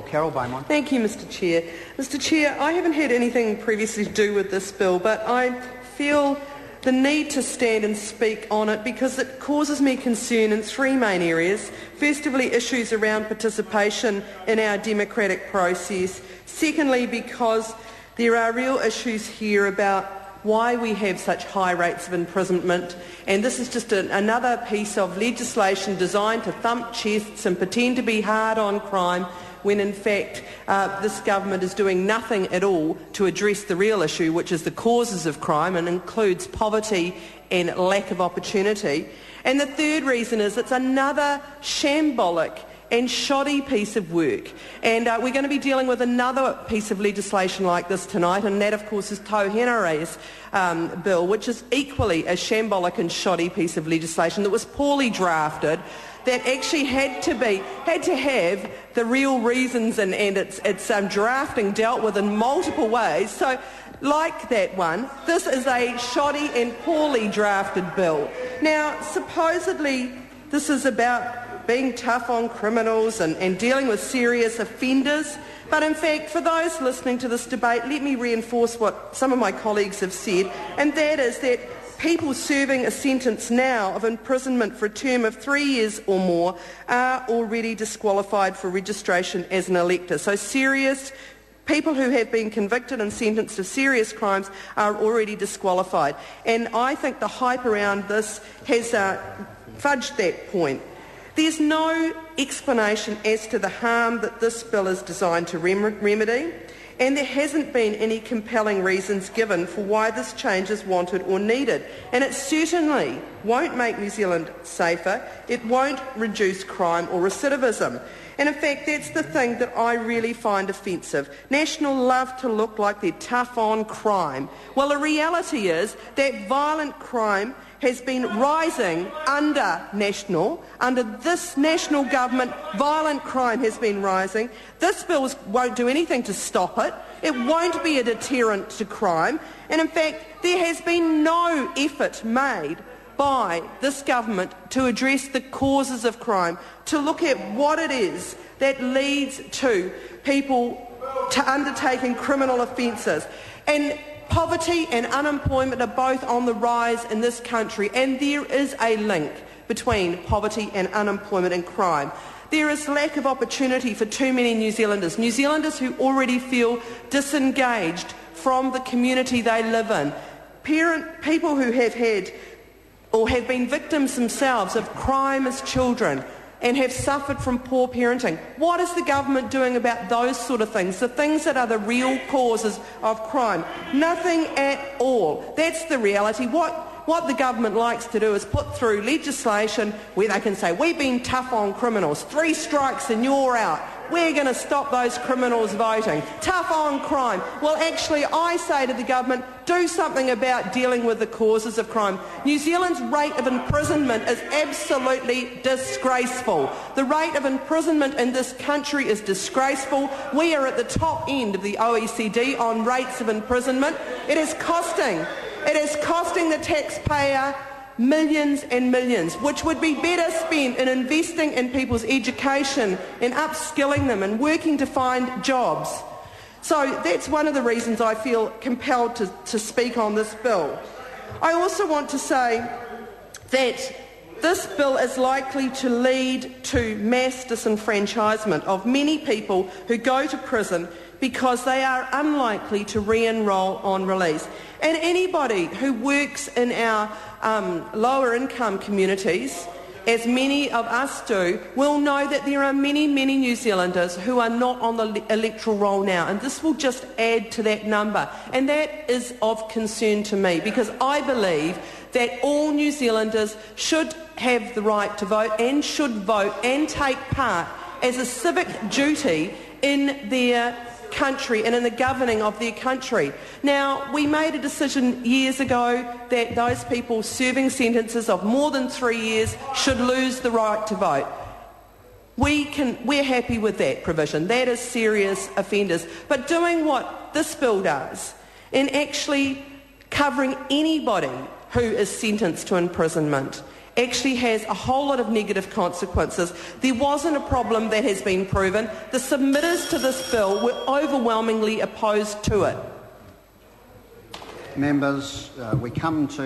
Carol Beaumont. Thank you, Mr Chair. Mr Chair, I haven't had anything previously to do with this bill, but I feel the need to stand and speak on it because it causes me concern in three main areas. Firstly, issues around participation in our democratic process. Secondly, because there are real issues here about why we have such high rates of imprisonment, and this is just another piece of legislation designed to thump chests and pretend to be hard on crime, when in fact this government is doing nothing at all to address the real issue, which is the causes of crime, and includes poverty and lack of opportunity. And the third reason is it's another shambolic and shoddy piece of work. And we're going to be dealing with another piece of legislation like this tonight, and that of course is Tau Henarai's bill, which is equally a shambolic and shoddy piece of legislation that was poorly drafted, that actually had to have the real reasons and its drafting dealt with in multiple ways. So, like that one, this is a shoddy and poorly drafted bill. Now, supposedly this is about being tough on criminals and dealing with serious offenders, but in fact, for those listening to this debate, let me reinforce what some of my colleagues have said, and that is that people serving a sentence now of imprisonment for a term of 3 years or more are already disqualified for registration as an elector. So people who have been convicted and sentenced of serious crimes are already disqualified. And I think the hype around this has fudged that point. There's no explanation as to the harm that this bill is designed to remedy, and there hasn't been any compelling reasons given for why this change is wanted or needed. And it certainly won't make New Zealand safer, it won't reduce crime or recidivism. And in fact, that's the thing that I really find offensive. National love to look like they're tough on crime. Well, the reality is that violent crime has been rising under this national government. Violent crime has been rising. This bill won't do anything to stop it. It won't be a deterrent to crime. And in fact, there has been no effort made by this government to address the causes of crime, to look at what it is that leads to people to undertaking criminal offences. And poverty and unemployment are both on the rise in this country, and there is a link between poverty and unemployment and crime. There is lack of opportunity for too many New Zealanders who already feel disengaged from the community they live in. People who have had or have been victims themselves of crime as children and have suffered from poor parenting. What is the government doing about those sort of things, the things that are the real causes of crime? Nothing at all. That's the reality. What the government likes to do is put through legislation where they can say, we've been tough on criminals, 3 strikes and you're out. We're going to stop those criminals voting. Tough on crime. Well, actually, I say to the government, do something about dealing with the causes of crime. New Zealand's rate of imprisonment is absolutely disgraceful. The rate of imprisonment in this country is disgraceful. We are at the top end of the OECD on rates of imprisonment. It is costing the taxpayer millions and millions, which would be better spent in investing in people's education and upskilling them and working to find jobs. So that's one of the reasons I feel compelled to speak on this bill. I also want to say that this bill is likely to lead to mass disenfranchisement of many people who go to prison because they are unlikely to re-enrol on release. And anybody who works in our lower income communities, as many of us do, will know that there are many, many New Zealanders who are not on the electoral roll now, and this will just add to that number. And that is of concern to me, because I believe that all New Zealanders should have the right to vote and should vote and take part as a civic duty in their country and in the governing of their country. Now, we made a decision years ago that those people serving sentences of more than 3 years should lose the right to vote. We're happy with that provision. That is serious offenders. But doing what this bill does, in actually covering anybody who is sentenced to imprisonment actually has a whole lot of negative consequences. There wasn't a problem that has been proven. The submitters to this bill were overwhelmingly opposed to it. Members, we come to